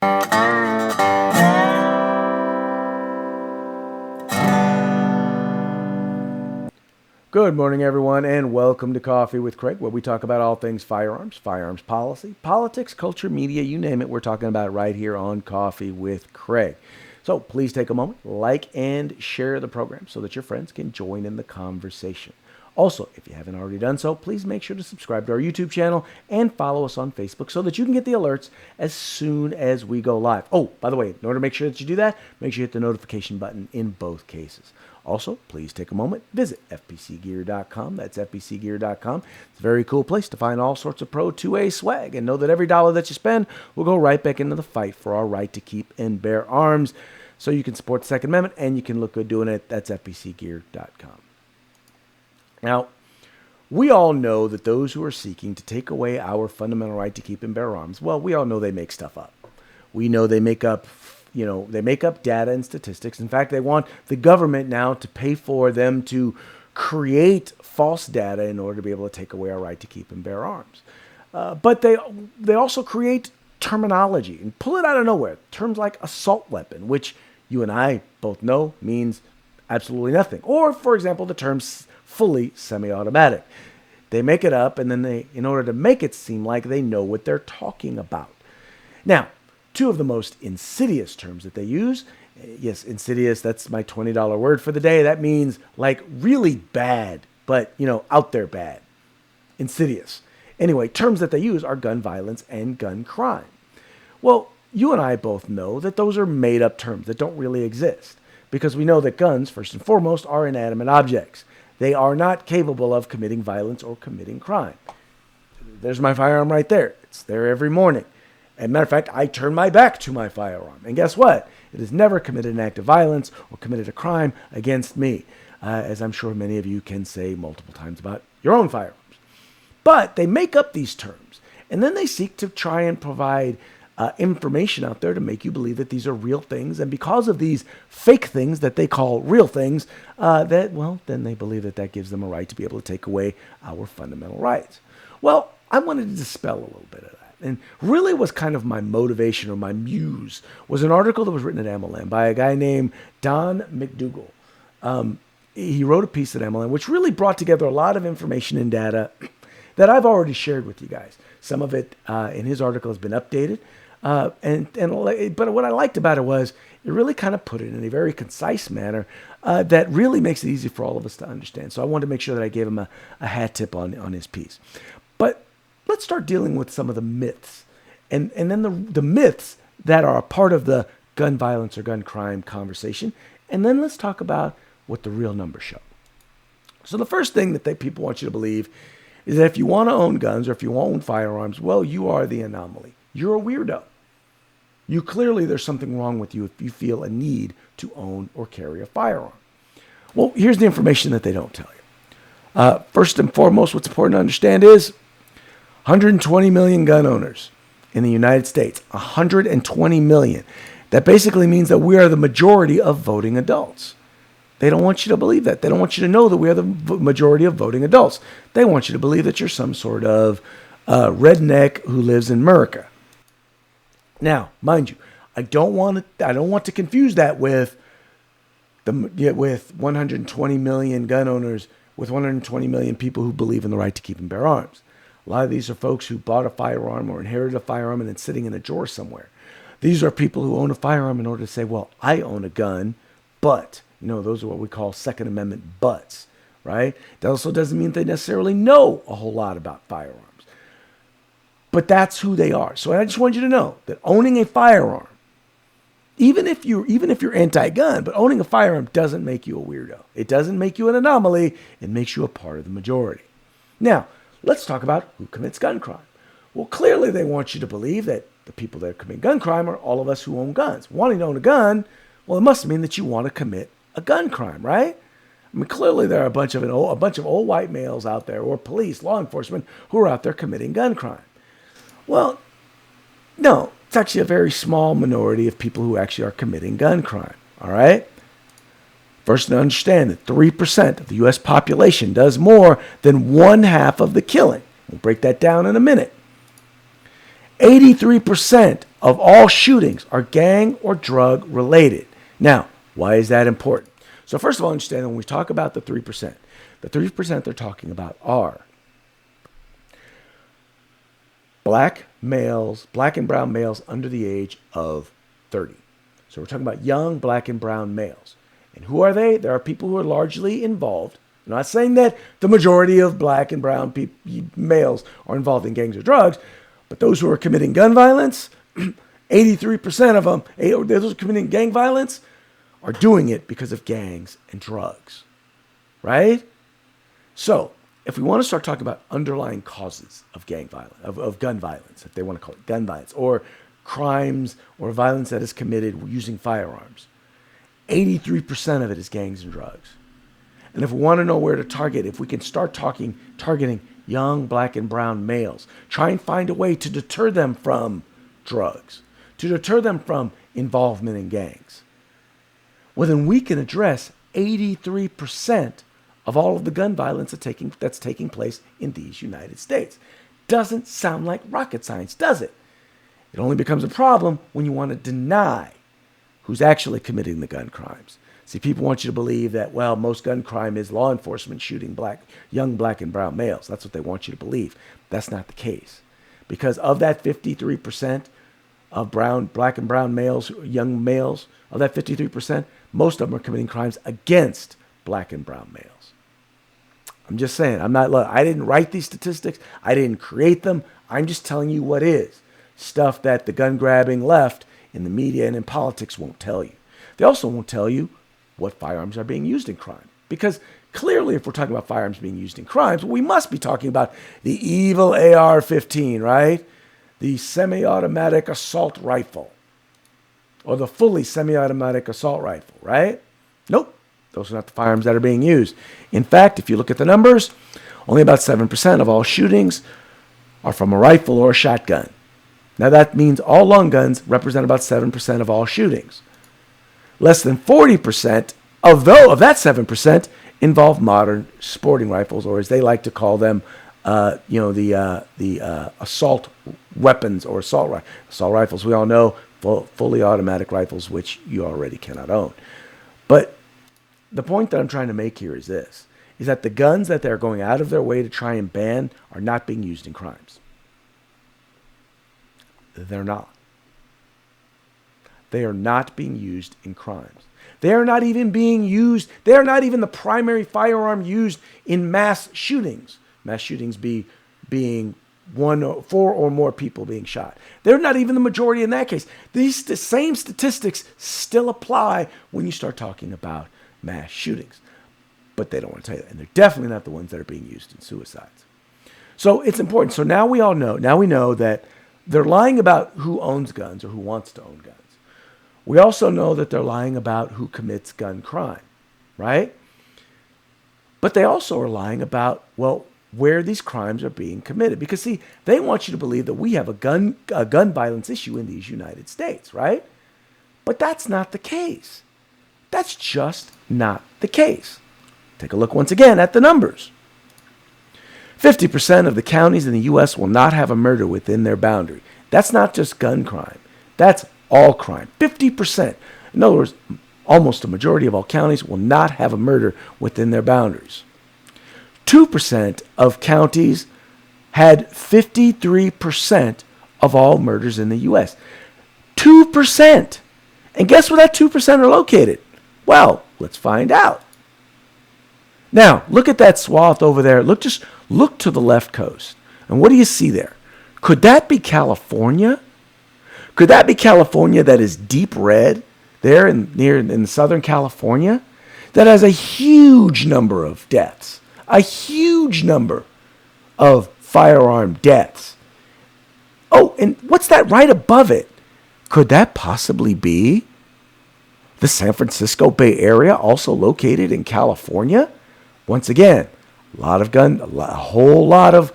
Good morning, everyone, and welcome to Coffee with Craig, where we talk about all things firearms, firearms policy, politics, culture, media, you name it. We're talking about it right here on Coffee with Craig. So please take a moment, like and share the program so that your friends can join in the conversation. Also, if you haven't already done so, please make sure to subscribe to our YouTube channel and follow us on Facebook so that you can get the alerts as soon as we go live. Oh, by the way, in order to make sure that you do that, make sure you hit the notification button in both cases. Also, please take a moment, visit fpcgear.com. That's fpcgear.com. It's a very cool place to find all sorts of Pro 2A swag and know that every dollar that you spend will go right back into the fight for our right to keep and bear arms. So you can support the Second Amendment and you can look good doing it. That's fpcgear.com. Now, we all know that those who are seeking to take away our fundamental right to keep and bear arms, well, we all know they make stuff up. We know they make up data and statistics. In fact, they want the government now to pay for them to create false data in order to be able to take away our right to keep and bear arms. But they also create terminology and pull it out of nowhere. Terms like assault weapon, which you and I both know means absolutely nothing. Or, for example, the term fully semi-automatic. They make it up, and then in order to make it seem like they know what they're talking about. Now, two of the most insidious terms that they use, yes, insidious, that's my $20 word for the day. That means like really bad, but, out there bad. Insidious. Anyway, terms that they use are gun violence and gun crime. Well, you and I both know that those are made up terms that don't really exist because we know that guns, first and foremost, are inanimate objects. They are not capable of committing violence or committing crime. There's my firearm right there. It's there every morning. As a matter of fact, I turn my back to my firearm. And guess what? It has never committed an act of violence or committed a crime against me, as I'm sure many of you can say multiple times about your own firearms. But they make up these terms, and then they seek to try and provide information out there to make you believe that these are real things. And because of these fake things that they call real things, then they believe that gives them a right to be able to take away our fundamental rights. Well, I wanted to dispel a little bit of that. And really was kind of my motivation or my muse was an article that was written at MLM by a guy named Don McDougall. He wrote a piece at MLM which really brought together a lot of information and data that I've already shared with you guys. Some of it in his article has been updated. But what I liked about it was it really kind of put it in a very concise manner that really makes it easy for all of us to understand. So I wanted to make sure that I gave him a hat tip on his piece. But let's start dealing with some of the myths and then the myths that are a part of the gun violence or gun crime conversation. And then let's talk about what the real numbers show. So the first thing that people want you to believe is that if you want to own guns or if you want to own firearms, well, you are the anomaly. You're a weirdo. There's something wrong with you if you feel a need to own or carry a firearm. Well, here's the information that they don't tell you. First and foremost, what's important to understand is 120 million gun owners in the United States. 120 million. That basically means that we are the majority of voting adults. They don't want you to believe that. They don't want you to know that we are the majority of voting adults. They want you to believe that you're some sort of redneck who lives in America. Now, mind you, I don't want to confuse that with 120 million gun owners, with 120 million people who believe in the right to keep and bear arms. A lot of these are folks who bought a firearm or inherited a firearm and it's sitting in a drawer somewhere. These are people who own a firearm in order to say, well, I own a gun, but, those are what we call Second Amendment buts, right? That also doesn't mean they necessarily know a whole lot about firearms. But that's who they are. So I just want you to know that owning a firearm, even if you're anti-gun, but owning a firearm doesn't make you a weirdo. It doesn't make you an anomaly. It makes you a part of the majority. Now, let's talk about who commits gun crime. Well, clearly they want you to believe that the people that commit gun crime are all of us who own guns. Wanting to own a gun, well, it must mean that you want to commit a gun crime, right? I mean, clearly there are a bunch of old white males out there, or police, law enforcement, who are out there committing gun crime. Well, no, it's actually a very small minority of people who actually are committing gun crime, all right? First, to understand that 3% of the U.S. population does more than 1/2 of the killing. We'll break that down in a minute. 83% of all shootings are gang or drug related. Now, why is that important? So first of all, understand when we talk about the 3%, the 3% they're talking about are black males, black and brown males under the age of 30. So we're talking about young black and brown males. And who are they? There are people who are largely involved. I'm not saying that the majority of black and brown males are involved in gangs or drugs, but those who are committing gun violence, 83% of them, those who are committing gang violence, are doing it because of gangs and drugs, right? So if we want to start talking about underlying causes of gang violence, of gun violence, if they want to call it gun violence, or crimes or violence that is committed using firearms, 83% of it is gangs and drugs. And if we want to know where to target, if we can start targeting young black and brown males, try and find a way to deter them from drugs, to deter them from involvement in gangs, well, then we can address 83% of all of the gun violence that's taking place in these United States. Doesn't sound like rocket science, does it? It only becomes a problem when you want to deny who's actually committing the gun crimes. See, people want you to believe that, well, most gun crime is law enforcement shooting young black and brown males. That's what they want you to believe. That's not the case. Because of that 53% of black and brown males, young males, of that 53%, most of them are committing crimes against black and brown males. I'm just saying, I didn't write these statistics. I didn't create them. I'm just telling you what is. Stuff that the gun grabbing left in the media and in politics won't tell you. They also won't tell you what firearms are being used in crime. Because clearly, if we're talking about firearms being used in crimes, we must be talking about the evil AR-15, right? The semi-automatic assault rifle. Or the fully semi-automatic assault rifle, right? Nope. Those are not the firearms that are being used. In fact, if you look at the numbers, only about 7% of all shootings are from a rifle or a shotgun. Now that means all long guns represent about 7% of all shootings. Less than 40% of that 7% involve modern sporting rifles, or as they like to call them, the assault weapons or assault rifles. We all know fully automatic rifles, which you already cannot own. But the point that I'm trying to make here is this, is that the guns that they're going out of their way to try and ban are not being used in crimes. They're not. They are not being used in crimes. They are not even being used. They are not even the primary firearm used in mass shootings. Mass shootings being four or more people being shot. They're not even the majority in that case. The same statistics still apply when you start talking about mass shootings. But they don't want to tell you that. And they're definitely not the ones that are being used in suicides. So it's important. So now we know that they're lying about who owns guns or who wants to own guns. We also know that they're lying about who commits gun crime, right? But they also are lying about, well, where these crimes are being committed. Because, see, they want you to believe that we have a gun violence issue in these United States, right? But that's not the case. That's just not the case. Take a look once again at the numbers. 50% of the counties in the U.S. will not have a murder within their boundary. That's not just gun crime. That's all crime. 50%. In other words, almost a majority of all counties will not have a murder within their boundaries. 2% of counties had 53% of all murders in the U.S. 2%. And guess where that 2% are located? Well, let's find out. Now, look at that swath over there. Just look to the left coast. And what do you see there? Could that be California? Could that be California that is deep red there in southern California? That has a huge number of deaths. A huge number of firearm deaths. Oh, and what's that right above it? Could that possibly be the San Francisco Bay Area, also located in California? Once again, a whole lot of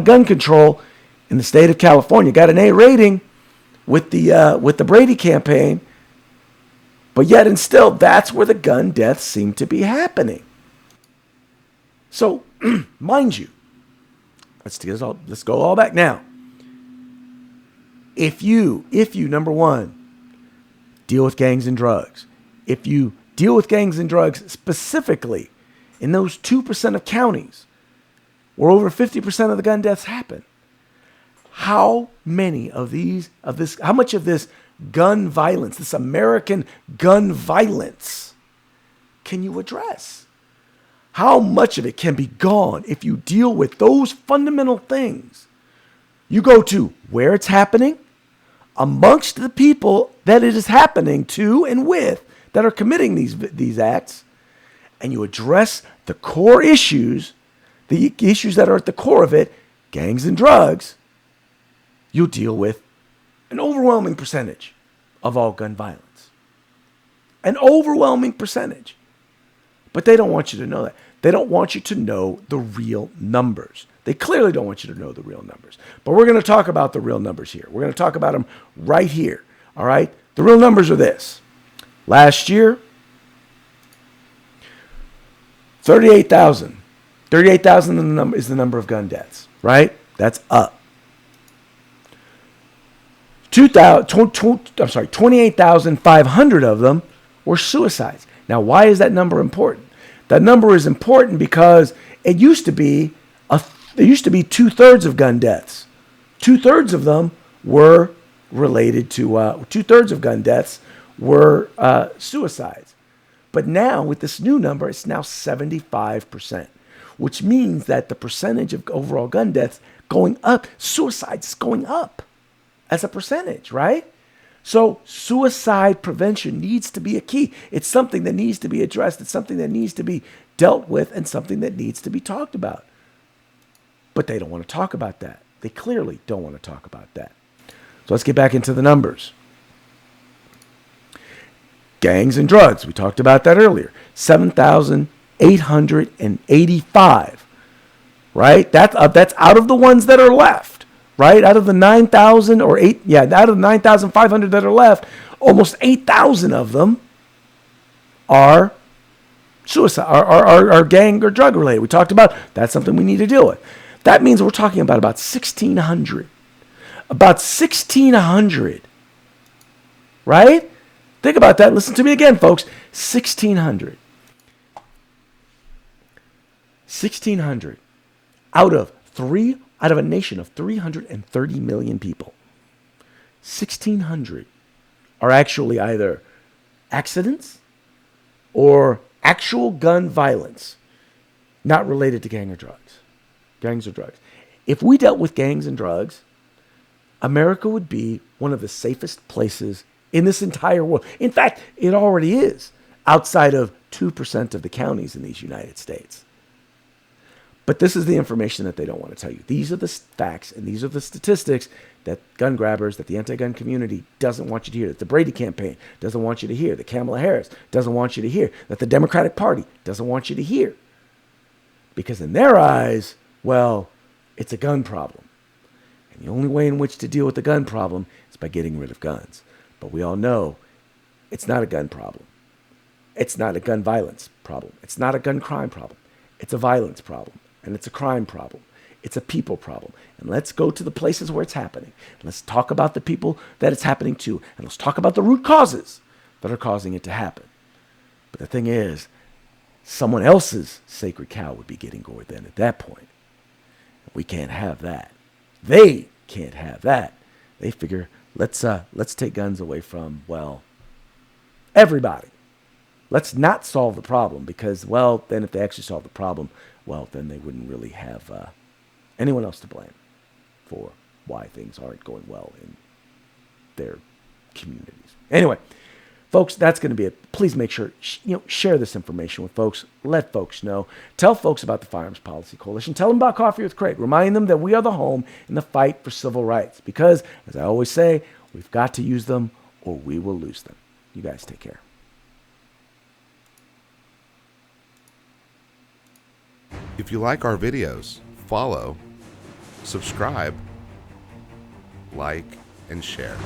gun control in the state of California. Got an A rating with the Brady campaign, but yet and still, that's where the gun deaths seem to be happening. So, mind you, let's go all back now. If you, number one, deal with gangs and drugs, if you deal with gangs and drugs specifically in those 2% of counties where over 50% of the gun deaths happen, how much of this gun violence, this American gun violence, can you address? How much of it can be gone if you deal with those fundamental things? You go to where it's happening, amongst the people that it is happening to and with that are committing these acts, and you address the core issues, the issues that are at the core of it, gangs and drugs, you'll deal with an overwhelming percentage of all gun violence. An overwhelming percentage. But they don't want you to know that. They don't want you to know the real numbers. They clearly don't want you to know the real numbers. But we're going to talk about the real numbers here. We're going to talk about them right here. All right? The real numbers are this. Last year, 38,000. 38,000 is the number of gun deaths, right? That's up. 28,500 of them were suicides. Now, why is that number important? That number is important because it used to be 2/3 of gun deaths. 2/3 of them were related to 2/3 of gun deaths were suicides. But now with this new number, it's now 75%, which means that the percentage of overall gun deaths going up, suicides is going up as a percentage, right? So suicide prevention needs to be a key. It's something that needs to be addressed. It's something that needs to be dealt with and something that needs to be talked about. But they don't want to talk about that. They clearly don't want to talk about that. So let's get back into the numbers. Gangs and drugs. We talked about that earlier. 7,885. Right? That's out of the ones that are left. Right? Out of the 9,000 or out of the 9,500 that are left, almost 8,000 of them are suicide, are gang or drug related. We talked about that's something we need to deal with. That means we're talking about 1,600. About 1,600. Right? Think about that. Listen to me again, folks. 1,600. 1,600 out of a nation of 330 million people. 1,600 are actually either accidents or actual gun violence, not related to gangs or drugs. If we dealt with gangs and drugs, America would be one of the safest places in this entire world. In fact, it already is, outside of 2% of the counties in these United States. But this is the information that they don't want to tell you. These are the facts and these are the statistics that gun grabbers, that the anti-gun community doesn't want you to hear, that the Brady campaign doesn't want you to hear, that Kamala Harris doesn't want you to hear, that the Democratic Party doesn't want you to hear. Because in their eyes, well, it's a gun problem. And the only way in which to deal with the gun problem is by getting rid of guns. But we all know it's not a gun problem. It's not a gun violence problem. It's not a gun crime problem. It's a violence problem. And it's a crime problem. It's a people problem. And let's go to the places where it's happening. Let's talk about the people that it's happening to. And let's talk about the root causes that are causing it to happen. But the thing is, someone else's sacred cow would be getting gored then at that point. We can't have that. They can't have that. They figure, let's take guns away from, well, everybody. Let's not solve the problem because, well, then if they actually solve the problem, well, then they wouldn't really have anyone else to blame for why things aren't going well in their communities. Anyway, folks, that's going to be it. Please make sure, share this information with folks. Let folks know. Tell folks about the Firearms Policy Coalition. Tell them about Coffee with Craig. Remind them that we are the home in the fight for civil rights because, as I always say, we've got to use them or we will lose them. You guys take care. If you like our videos, follow, subscribe, like, and share.